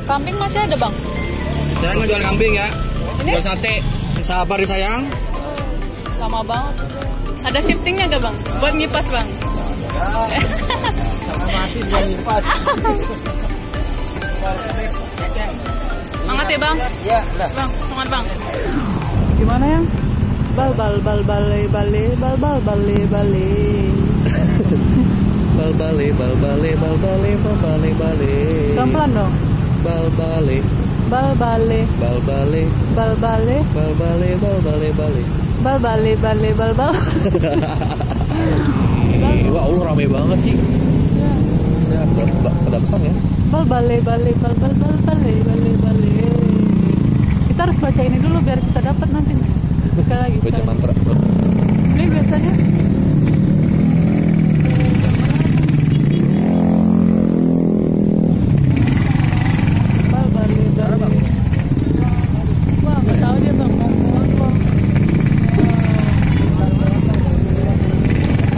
Kambing masih ada bang? Saya nggak jual kambing ya. Ini? Jual sate. Sabar disayang. Lama banget. Ada shiftingnya gak bang? Buat ngipas bang? Masih jual ngipas. Semangat ya bang? Iya, lah. Bang, semangat bang. Gimana yang? Bal bal bal bale bale bal bal bale bale. Bal bale bal bale bal bale bal bale bale. Pelan-pelan dong. Bal bale Bal bale bal bale bal bale bal bale bal bale bale. bal bale bale bal bal. Wah, Allah rame banget sih. Ya, ke depan ya. Bal bale bale bal bal bal bale bale bale. Kita harus baca ini dulu biar kita dapat nanti. Sekali lagi. Baca mantra. Ini biasanya. Bal bale bale. Wah, nggak tahu dia bang.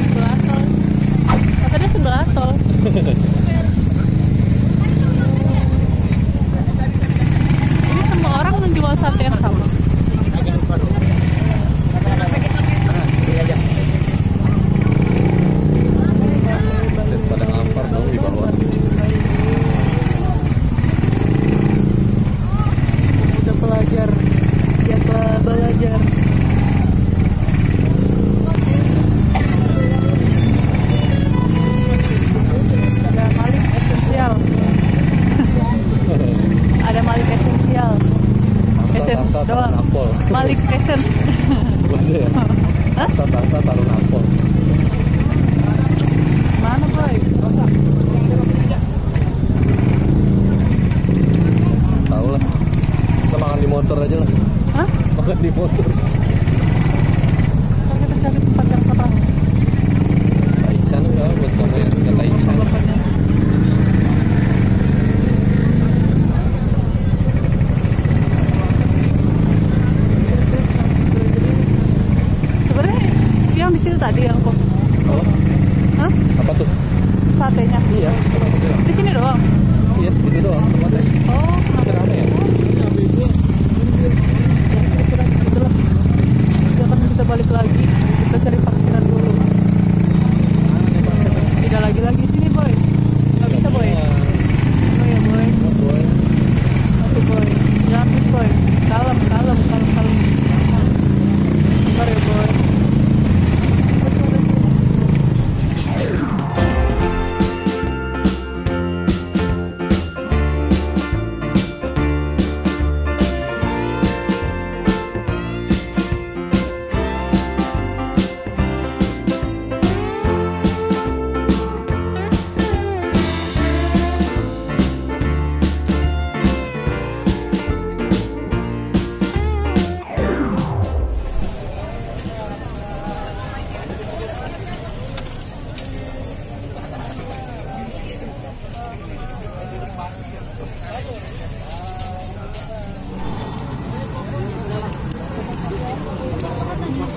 Sebelah tol. Katanya sebelah tol. Ini semua orang menjual sate yang sama. Pada ngampar dong di bawah. Udah pelajar, dia belajar. Ada Malik esensial. Ada Malik esensial. Essence doang. Malik essence. Baca ya. Hah? Tata taruh nampol. Mana boy? Tahu lah. Kita makan di motor aja lah. Hah? Makan di motor. Kita cari tempat yang terang. Taichan enggak buat kamu yang suka Taichan. Sebenarnya yang di situ tadi yang kok. Oh, Hah? apa tuh? Satenya. Iya, Di sini doang. iya segitu doang tempatnya. Oh, Tapi rame ya? Jangan kita balik lagi, kita cari parkiran dulu. Tidak lagi sini boy, nggak bisa boy. Oh ya boy, satu boy, jangan boy, kalem. Sabar ya boy.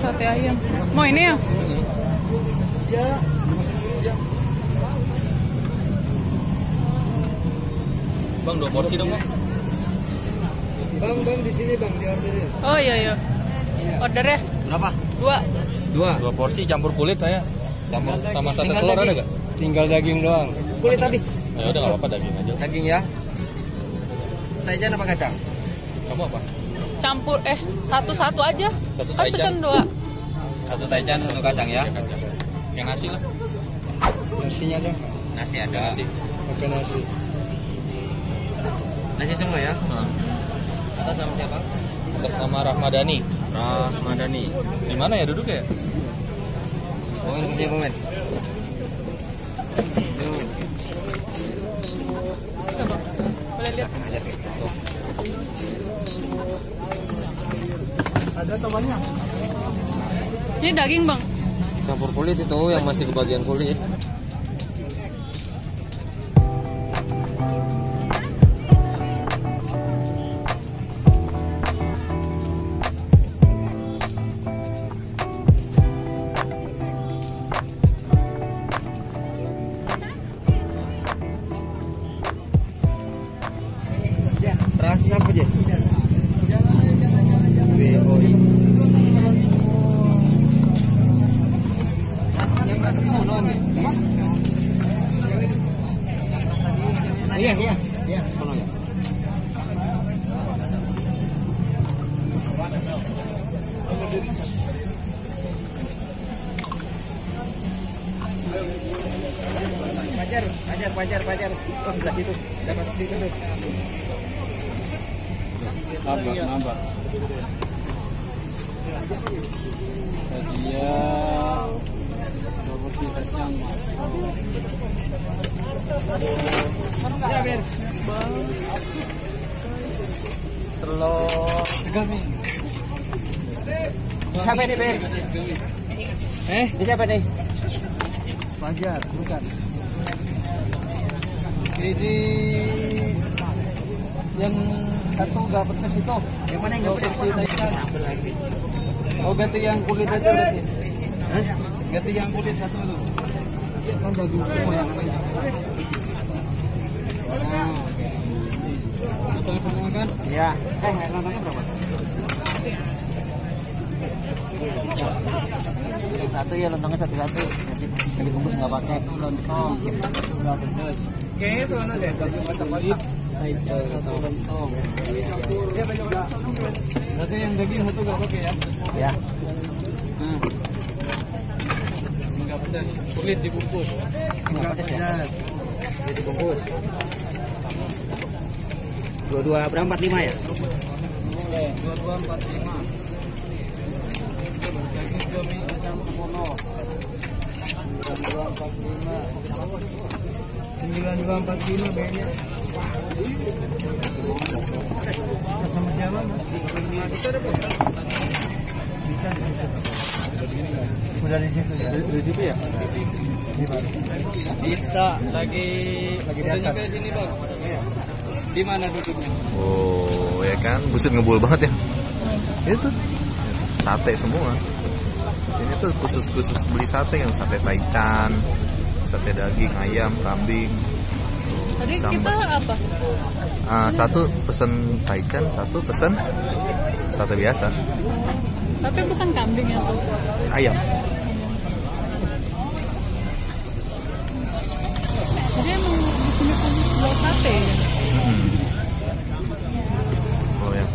Sate ayam. Mau ini ya? Bang, 2 porsi dong, Bang. Bang, di sini bang, diorderin. Oh iya. Order ya? Berapa? 2. 2 porsi campur kulit saya. Campur sama sate telur ada gak? Tinggal daging doang. Kulit habis. Ya udah enggak apa-apa, daging aja. Daging ya. Taichan apa kacang? Kamu apa? Campur satu-satu aja. Satu Kan Taichan. pesen 2. Satu Taichan, satu kacang ya. Kacang. Yang nasi lah. Nasinya dong. Nasi ada. Nasi. Pakai nasi. Nasi semua ya? Atas nama siapa? Atas nama Rahmadani. Rahmadani. Di mana ya duduk ya? Momen kerja momen. Coba. Boleh lihat. Ada temannya. Ini daging, Bang. Campur kulit itu yang masih kebagian kulit. Beras apa aja? BOI. Yang beras sono nih. Iya. Sono ya. Pajar. Oh, sebelah situ. Dapat situ tuh. Nambah. Dia proporsi kacang. Telur segami. Siapa nih, Ber? Siapa nih? Pajar, bukan. Ini yang satu gak pedes itu. Yang mana yang gak pedes? Oh, ganti yang kulit aja berarti. Ganti yang kulit satu dulu. Kan daging semua yang lainnya. Potong semua kan? Iya. Lontongnya berapa? Satu ya, lontongnya satu-satu. Nanti dibungkus nggak pakai lontong. Nggak pedes. Kayaknya soalnya deh, daging kotak-kotak. Lontong. Satu yang daging, satu nggak pakai ya? Ya. Nggak pedas. Kulit dibungkus. Nggak pedas ya? Kulit dibungkus. 22 berapa? 45 ya? Boleh. 22 45. Daging kami ayam mono. 9245 B-nya. Sama siapa? Kita ada berapa? Udah di situ ya. Di situ ya? Kita lagi nyampe sini, Bang. Di mana duduknya? Oh, ya kan, buset ngebul banget ya. Itu sate semua. Sini tuh khusus beli sate, yang sate taichan, sate daging, ayam, kambing. Tadi Sambal. kita apa? Satu pesen taichan, satu pesen sate biasa. Tapi bukan kambing ya tuh. Ayam. Jadi emang di sini pun jual sate. Oh ya.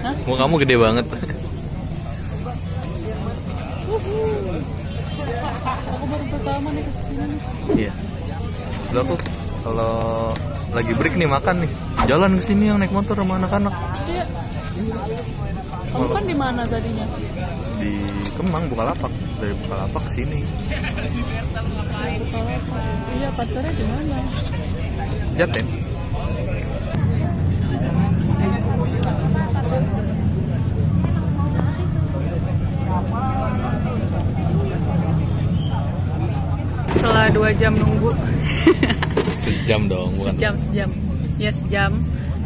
Hah? Mau kamu gede banget. Aku baru pertama nih kesini. Iya. Lalu aku kalau lagi break nih makan nih, jalan ke sini yang naik motor sama anak-anak. Iya. Kamu kan di mana tadinya? Di Kemang, Bukalapak. Dari Bukalapak ke sini. Iya, pacarnya di mana? Jaten. Setelah 2 jam nunggu. Sejam dong, bukan? Sejam. Ya sejam.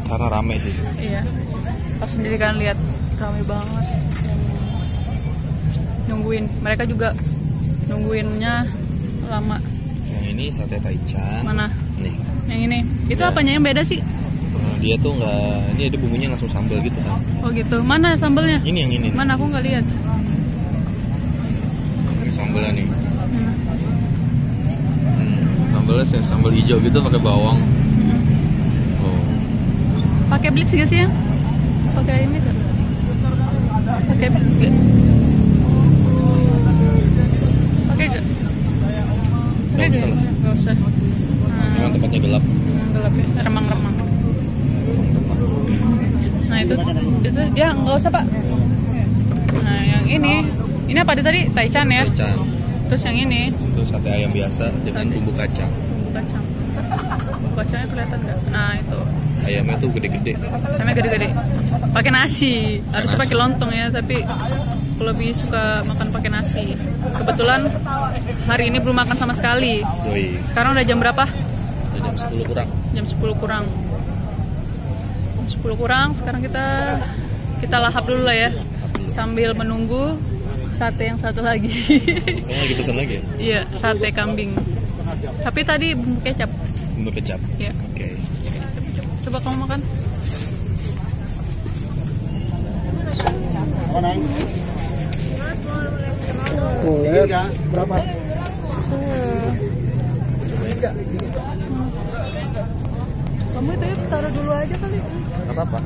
Karena rame sih. Iya. Pas sendiri kan lihat ramai banget. Nungguin. Mereka juga nungguinnya lama. Yang ini sate taichan. Mana? Nih. Yang ini. Itu Ya. apanya yang beda sih? Dia tuh nggak, ini ada bumbunya langsung sambal gitu kan. Oh gitu. Mana sambalnya? Ini yang ini. Mana aku nggak lihat. Ini sambalnya nih. Sambalnya sambal hijau gitu pakai bawang. Oh. Pakai blitz gak sih ya? Pakai ini gak? Pakai blitz gak? Pakai gak? Pakai gak? Gak usah. Memang tempatnya gelap. Gelap ya, remang-remang. Nah itu ya nggak usah Pak. Nah yang ini apa tadi? Taichan ya? Taichan. Terus yang ini? Itu sate ayam biasa dengan bumbu kacang. Bumbu kacang. Bumbu kacangnya kelihatan nggak? Nah itu. Ayamnya tuh gede-gede. Ayamnya gede-gede. Pakai nasi. Harusnya pakai lontong ya, tapi aku lebih suka makan pakai nasi. Kebetulan hari ini belum makan sama sekali. Yoi. Sekarang udah jam berapa? Udah jam 10 kurang. Jam 10 kurang. Jam 10 kurang. Sekarang kita lahap dulu lah ya. Sambil menunggu sate yang satu lagi. Kamu lagi pesan lagi ya? Iya, sate kambing. Tapi tadi bumbu kecap. Bumbu kecap. Iya. Oke. Kecap. makan. Oh, ya. Berapa? Kamu itu ya taruh dulu aja kali. Nggak apa-apa.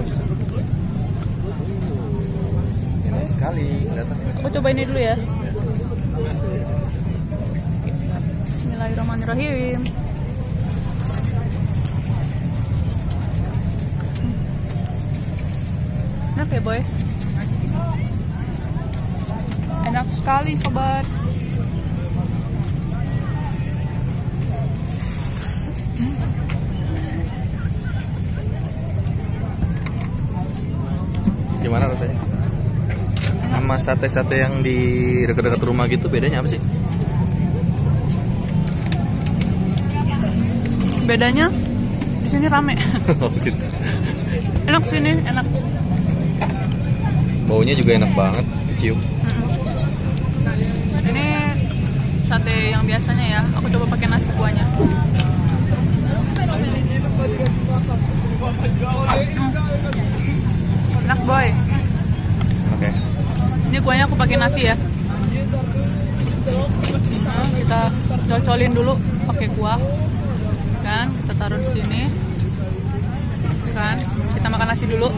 Bisa. Enak sekali kelihatan. Aku coba ini dulu ya. Bismillahirrahmanirrahim. Enak ya boy? Enak sekali sobat. Gimana rasanya? Sama sate-sate yang di dekat-dekat rumah gitu bedanya apa sih? Bedanya di sini rame. Oh gitu. Enak sini, enak. Baunya juga enak banget, cium. Ini sate yang biasanya ya. Aku coba pakai nasi kuahnya. Enak boy. Oke. Ini kuahnya aku pakai nasi ya. Nah, kita cocolin dulu pakai kuah. Kan, kita taruh di sini. Kan, kita makan nasi dulu.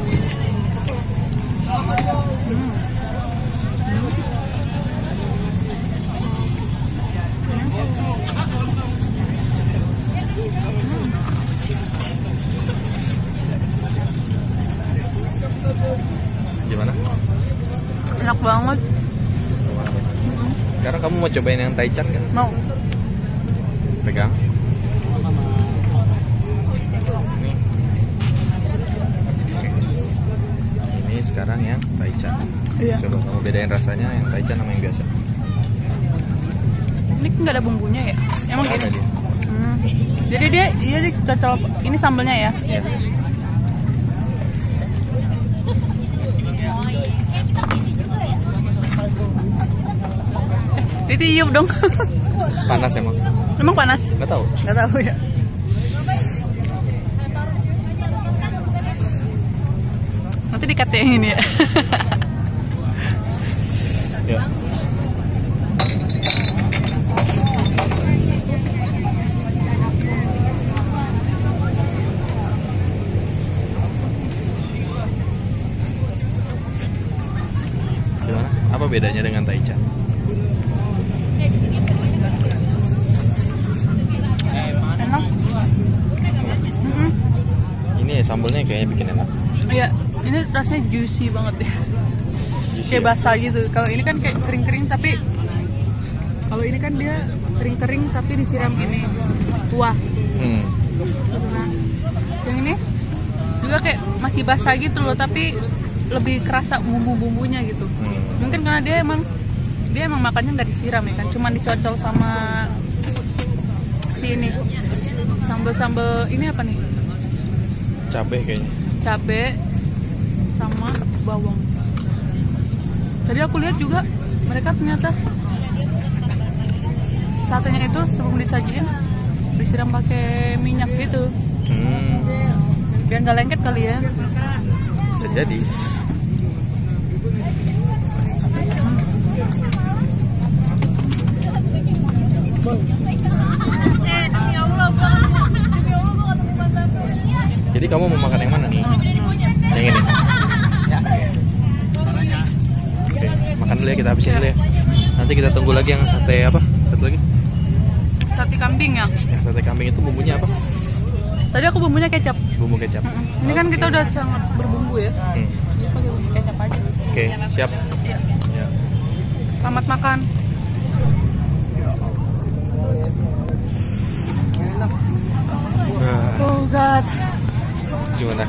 Gimana? Enak banget. Sekarang kamu mau cobain yang taichan kan? Mau. Pegang. Ini sekarang yang taichan. Iya. Coba kamu bedain rasanya yang taichan sama yang biasa. Ini nggak ada bumbunya ya? Emang Ada gini? dia. Jadi dia cocol. Ini sambelnya ya? Iya. Ditiup dong. Panas emang? Emang panas? Nggak tahu. Nggak tahu ya. Nanti dikat yang ini ya. Ya. Gimana? Apa bedanya dengan taichan? Enak. Ini ya, sambelnya kayaknya bikin enak. Iya, ini rasanya juicy banget ya. Juicy Kayak ya? basah gitu. Kalau ini kan kayak kering-kering tapi kalau ini kan dia kering-kering tapi disiram ini kuah. Nah, yang ini juga kayak masih basah gitu loh, tapi lebih kerasa bumbu-bumbunya gitu. Mungkin karena dia emang makannya nggak disiram ya kan, cuman dicocol sama si ini sambel ini apa nih? Cabai kayaknya. Cabai sama bawang. Tadi aku lihat juga mereka ternyata satenya itu sebelum disajiin disiram pakai minyak gitu. Biar nggak lengket kali ya. Bisa jadi. Jadi kamu mau makan yang mana nih? Yang ini? Oke, makan dulu ya, kita habisin dulu ya. Nanti kita tunggu lagi yang sate apa? Satu lagi? Sate kambing ya. Yang sate kambing itu bumbunya apa? Tadi aku bumbunya kecap. Bumbu kecap. Ini kan kita udah sangat berbumbu ya. Jadi pakai bumbu kecap aja. Oke, siap. Iya. Ya. Selamat makan. Oh god, Gimana?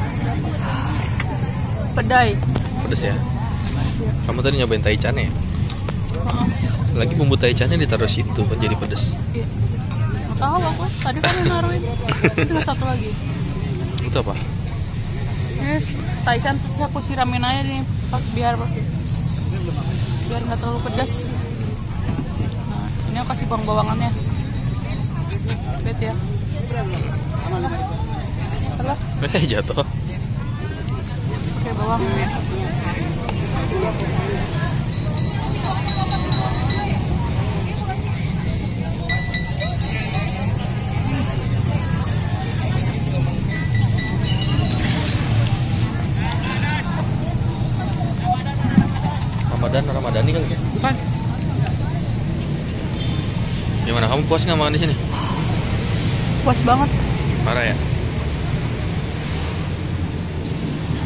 pedai. Pedes ya? Kamu tadi nyobain taichan ya? Lagi bumbu taichannya ditaruh situ kan jadi pedes. Iya. Tahu aku. Tadi kan yang naruhin. Tinggal satu lagi. Itu apa? Ini taichan terus aku siramin aja nih biar nggak terlalu pedas. Nah, ini aku kasih bawang-bawangannya. Bet ya. Telas. Jatuh. Oke, bawang ya. Ramadhani kan? Bukan. Gimana, kamu puas nggak makan di sini? Puas banget. Parah ya?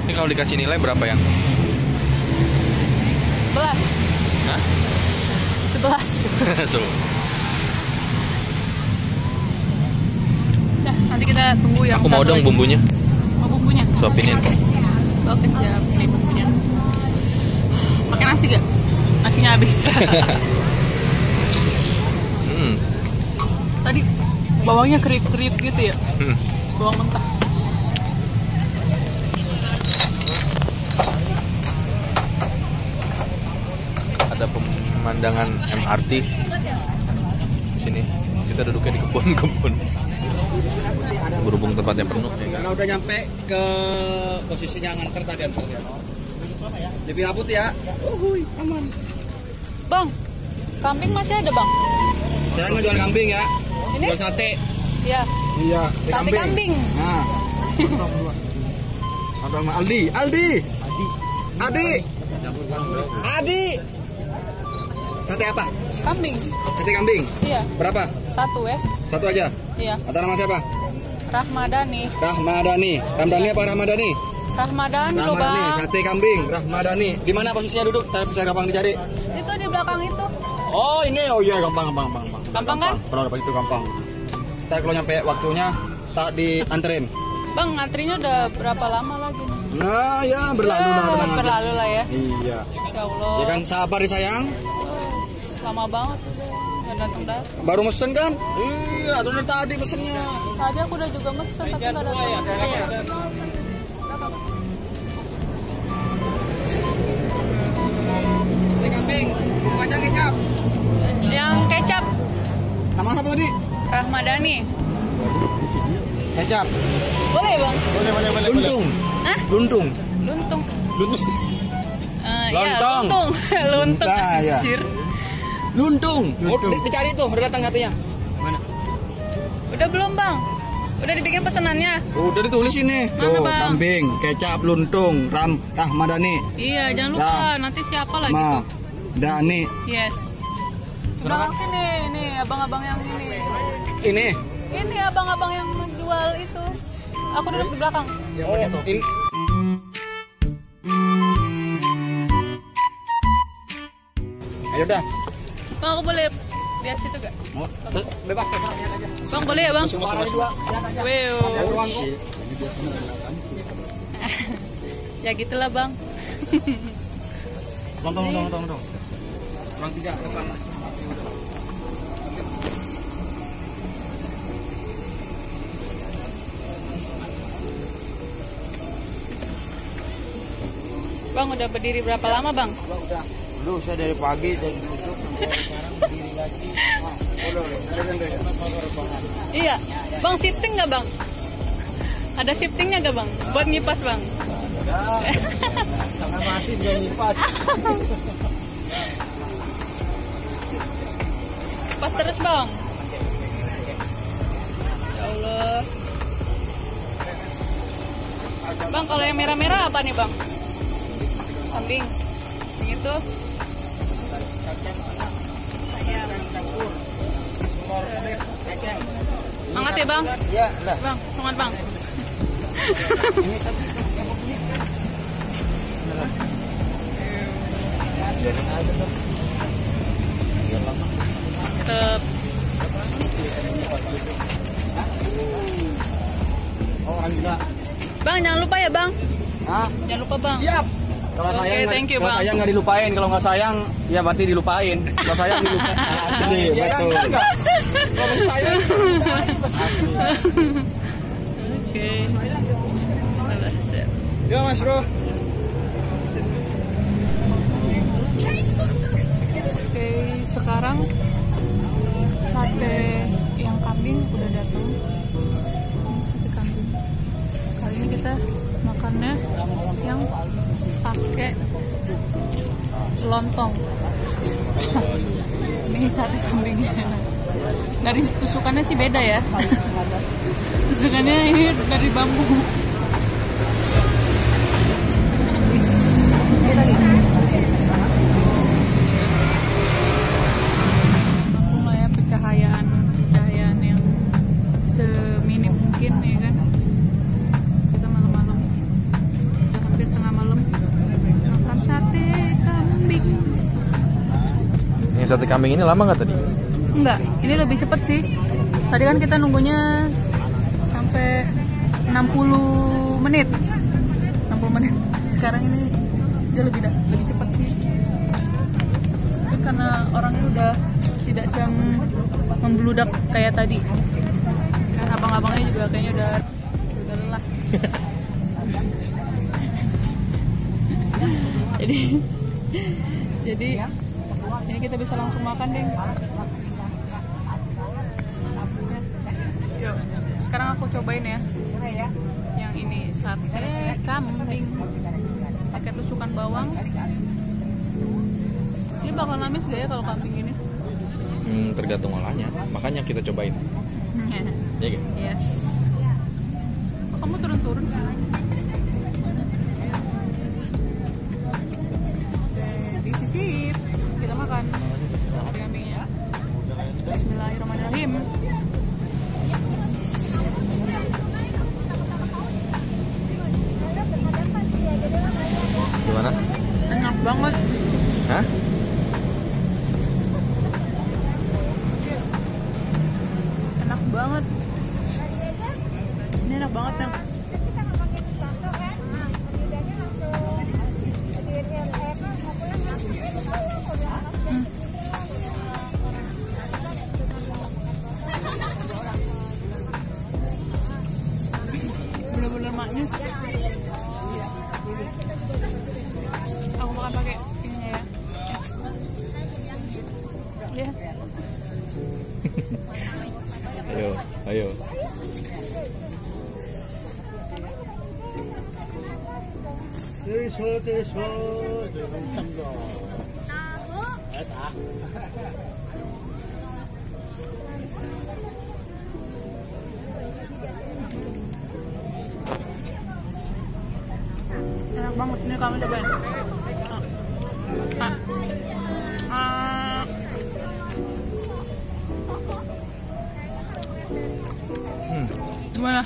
Ini kalau dikasih nilai berapa yang? 11. Hah? 11. So. Nah, nanti kita tunggu yang Aku mau satu dong lagi. bumbunya. Oh, bumbunya. Suapinin. Oke, siap. Ini bumbunya. Pakai nasi gak? Nasinya habis. Tadi bawangnya kriuk-kriuk gitu ya. Bawang mentah. Ada pemandangan MRT di sini. Kita duduknya di kebun-kebun. Berhubung tempatnya penuh ya kan. Karena udah nyampe ke posisinya nganter tadi antar ya. Lebih raput ya. Uhuy, aman. Bang, kambing masih ada, Bang? Saya ngejual kambing ya. Ini? Jual sate. Iya. Iya, Sate kambing. Nah. Ada sama Aldi. Sate apa? Kambing. Sate kambing. Iya. Berapa? Satu ya. Satu aja. Iya. Atas nama siapa? Rahmadani. Rahmadani. Ramdhani apa Rahmadani? Rahmadani loh, Rahmadani. Bang. Sate kambing. Rahmadani. Di mana posisinya duduk? Bisa gampang dicari. Itu di belakang itu. Oh ini, oh iya gampang. Gampang kan? Kalau dapat itu gampang. Ntar kalau nyampe waktunya tak dianterin. Bang, ngantrinya udah berapa lama lagi nih? Nah ya berlalu lah, tenang aja. Berlalu lah ya. Iya. Ya Allah. Ya kan sabar ya sayang. Lama banget udah. Nggak datang-datang. Baru mesen kan? Iya, tuh dari tadi mesennya. Tadi aku udah juga mesen tapi nggak datang. Sate kambing, kacang kecap. Yang kecap. Nama siapa tadi? Rahmadani. Kecap. Boleh, Bang? Boleh. Luntung. Hah? Luntung. Luntung. Lontong. Ya, luntung. Luntung. Nah, ya. Anjir. Luntung. Oh, dicari tuh, udah datang katanya. Mana? Udah belum, Bang? Udah dibikin pesenannya? Udah ditulis ini. Mana, Tuh, Bang? kambing, kecap, luntung, Rahmadani. Iya, jangan lupa. Nah. Nanti siapa lagi tuh? Dani. Yes. Bang, ini abang-abang yang ini. Ini. Ini abang-abang yang menjual itu. Aku duduk di belakang. Oh, ini. Ayo dah. Bang, aku boleh lihat situ gak? Oh, bebas aja. Bang, boleh ya, Bang? Wow. Ya gitulah, Bang. Tong. Orang 3 depan. Bang, udah berdiri berapa lama, Bang? Udah. Dulu saya dari pagi dari tutup sampai sekarang berdiri lagi. Iya. Bang, shifting nggak, Bang? Ada shiftingnya nggak, Bang? Buat ngipas, Bang? Karena masih dia nyipas. Pas terus, Bang. Ya Allah. Bang, kalau yang merah-merah apa nih, Bang? Kambing. Yang itu? Semangat ya, Bang? Ya, lah. Bang, semangat, Bang. Tetep. Oh, alhamdulillah. Bang, jangan lupa ya, Bang. Hah? Jangan lupa, Bang. Siap. Kalau Oke, sayang, thank you, kalau Bang. sayang nggak dilupain, kalau nggak sayang, ya berarti dilupain. Kalau sayang dilupain. Asli, betul. Kalau sayang, Oke. Alah, siap. ya Mas Bro. Oke, sekarang sate yang kambing udah datang. Ini sate kambing. Kali Ini kita makannya yang pakai lontong. Ini sate kambingnya. Dari tusukannya sih beda ya. Tusukannya ini dari bambu. Aku ya pencahayaan yang seminim mungkin ya kan. Kita malam-malam, udah hampir tengah malam, makan sate kambing. Yang sate kambing ini lama nggak tadi? Enggak, ini lebih cepet sih. Tadi kan kita nunggunya sampai 60 menit. 60 menit. Sekarang ini dia lebih cepet sih. Mungkin karena orangnya udah tidak membludak kayak tadi. Kan abang-abangnya juga kayaknya udah lelah. jadi ini kita bisa langsung makan, Deng. Yuk, sekarang aku cobain ya. Yang ini sate kambing pakai tusukan bawang. Ini bakal lamis gak ya kalau kambing ini? Tergantung olahnya. Makanya kita cobain. Ya gitu. Yes. Kok kamu turun-turun sih? Oke, disisip. Kita makan sate kambingnya. Bismillahirrahmanirrahim. Gimana? Enak banget. Hah? Enak banget. Ini enak banget ya. Bener-bener manis. Aku makan pakai ini ya. Ya. Ayo. Enak banget, ini kamu cobain. Gimana?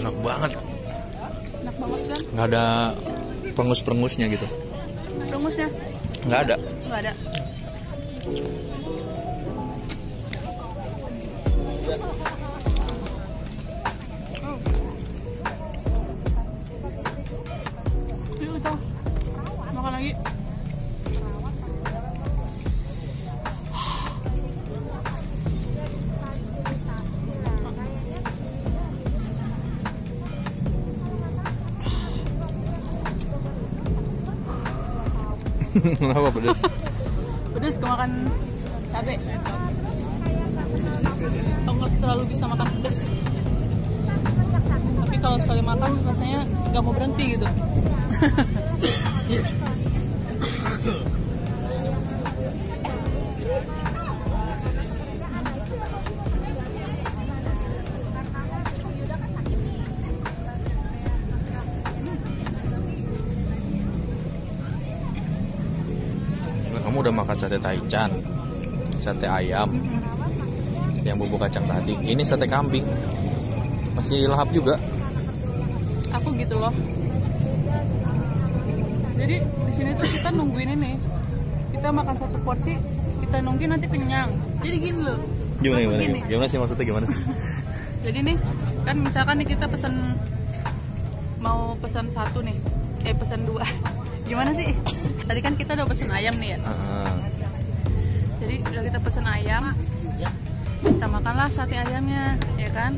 Enak banget. Enak banget kan? Nggak ada perengus-perengusnya gitu. Perengusnya? Nggak ada. Nggak ada. Yuk kita makan lagi. Kenapa pedes? Pedes kemakan cabai. Aku nggak terlalu bisa makan pedes. Tapi kalau sekali makan rasanya nggak mau berhenti gitu. Kamu udah makan sate taichan, sate ayam, yang bumbu kacang tadi. Ini sate kambing, masih lahap juga. Aku gitu loh. Jadi di sini tuh kita nungguin ini. Kita makan satu porsi, kita nungguin nanti kenyang. Jadi gini loh. Gimana sih maksudnya gimana sih? Jadi nih, kan misalkan nih kita mau pesan satu nih, pesan dua. Gimana sih? Tadi kan kita udah pesen ayam nih ya. Jadi udah kita pesen ayam, kita makanlah sate ayamnya, ya kan?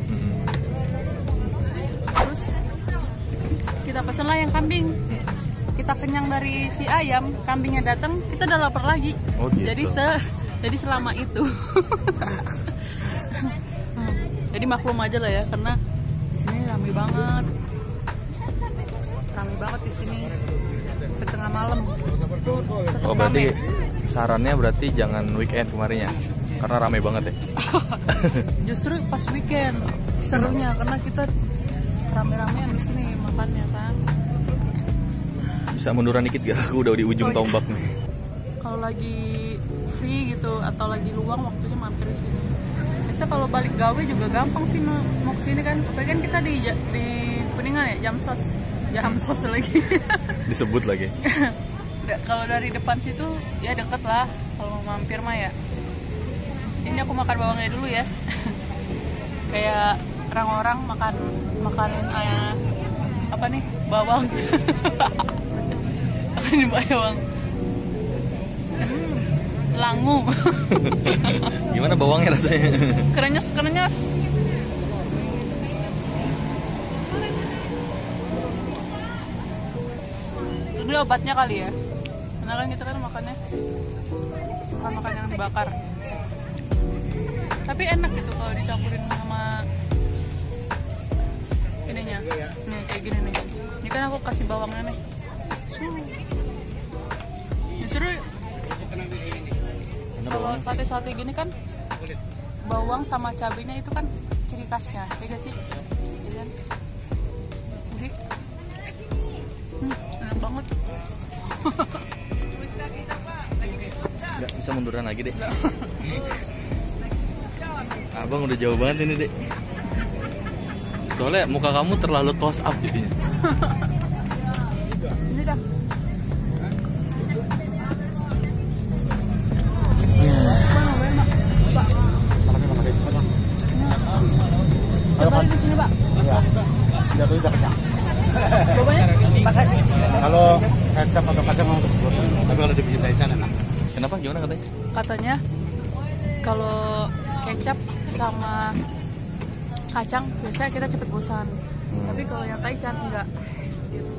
Terus kita pesen lah yang kambing. Kita kenyang dari si ayam, kambingnya datang, kita udah lapar lagi. Oh, gitu. Jadi selama itu. Jadi maklum aja lah ya, karena Di sini ramai banget di sini ke tengah malam. Oh berarti sarannya berarti jangan weekend kemarin ya, karena ramai banget ya. Justru pas weekend serunya karena kita rame-ramean di sini makannya kan. Bisa munduran dikit gak? Aku udah di ujung tombak nih. Kalau lagi free gitu atau lagi luang waktunya mampir di sini. Biasa kalau balik gawe juga gampang sih mau ke sini kan. Tapi kan kita di Kuningan ya, Jamsos lagi. Disebut lagi. Kalau dari depan situ ya deket lah kalau mau mampir mah ya. Ini aku makan bawangnya dulu ya. Kayak orang-orang makanin apa nih, bawang. Makanin bawang. Langu. Gimana bawangnya rasanya? Kerenyes. Ini obatnya kali ya. Karena kan kita kan makan yang dibakar. Tapi enak gitu kalau dicampurin sama ininya. Nih kayak gini nih. Ini kan aku kasih bawangnya nih. Justru kalau sate-sate gini kan bawang sama cabenya itu kan ciri khasnya, ya gak sih? Ya kan? Jadi enak banget. Nggak bisa munduran lagi deh. Abang udah jauh banget ini dek. Soalnya muka kamu terlalu close up jadinya. Ini dah. Coba di sini, Pak. Iya. Jatuh udah kenyang. Bawangnya pakai. Kalau kecap atau kacang untuk bosan. Tapi kalau dibikin taichan enak. Kenapa? Gimana katanya? Katanya kalau kecap sama kacang biasanya kita cepet bosan. Tapi kalau yang taichan enggak. Gitu.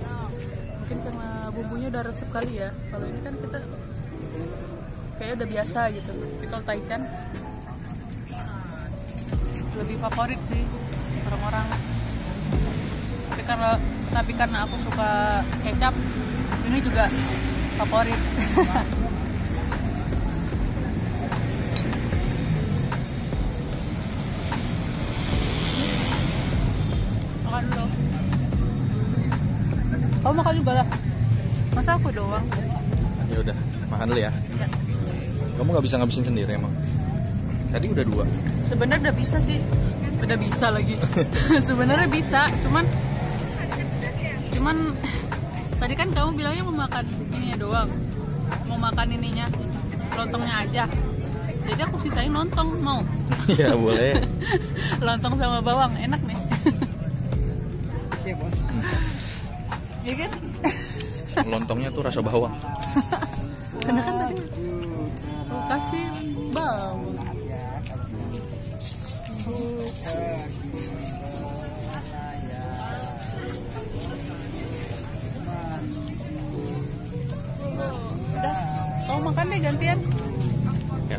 Mungkin karena bumbunya udah resep kali ya. Kalau ini kan kita kayak udah biasa gitu. Tapi kalau taichan lebih favorit sih orang-orang. Tapi karena aku suka kecap, ini juga favorit. Makan dulu. Kamu makan juga lah. Masa aku doang? Ya udah, makan dulu ya. Ya. Kamu nggak bisa ngabisin sendiri emang? Tadi udah 2. Sebenarnya udah bisa sih, udah bisa lagi. Sebenarnya bisa, cuman tadi kan kamu bilangnya mau makan ininya doang, mau makan ininya, lontongnya aja. Jadi aku sisain lontong, mau? Iya boleh. Lontong sama bawang, enak nih. Iya bos. Iya kan? Lontongnya tuh rasa bawang. Karena kan tadi aku kasih bawang. Udah, kamu makan deh gantian. Ya,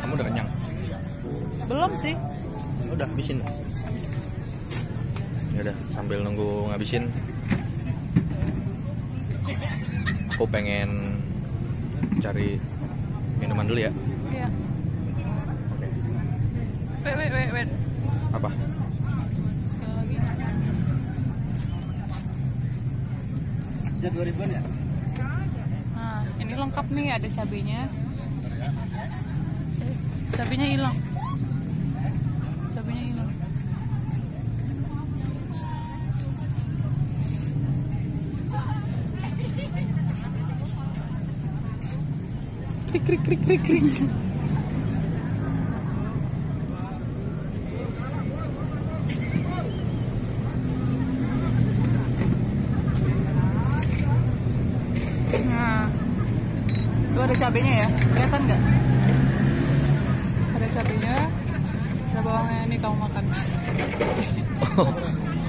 kamu udah kenyang? Belum sih. Udah habisin. Ya udah, sambil nunggu ngabisin, aku pengen cari minuman dulu ya. Iya. Wait. Apa? Sekali lagi. Dia 2000-an ya? Nah, ini lengkap nih, ada cabenya. Cabenya hilang. Krik. Nah, itu ada cabenya ya, kelihatan nggak? Ada cabenya, ada bawangnya. Ini kamu makan.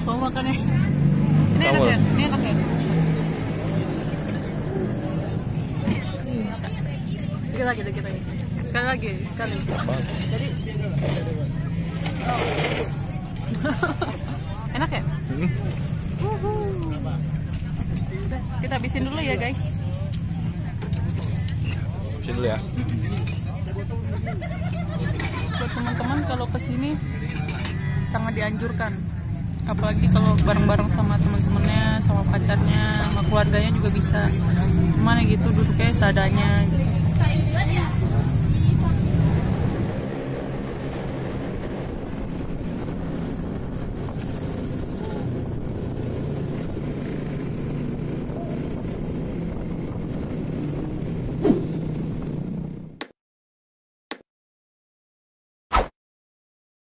Kamu makan ya? Ini enak ya? Ini enak ya? Dikit lagi. Sekali. Jadi enak ya? Kita habisin dulu ya guys. Habisin dulu ya. Buat teman-teman kalau kesini sangat dianjurkan, apalagi kalau bareng-bareng sama teman-temannya, sama pacarnya, sama keluarganya juga bisa. Mana gitu duduknya seadanya gitu.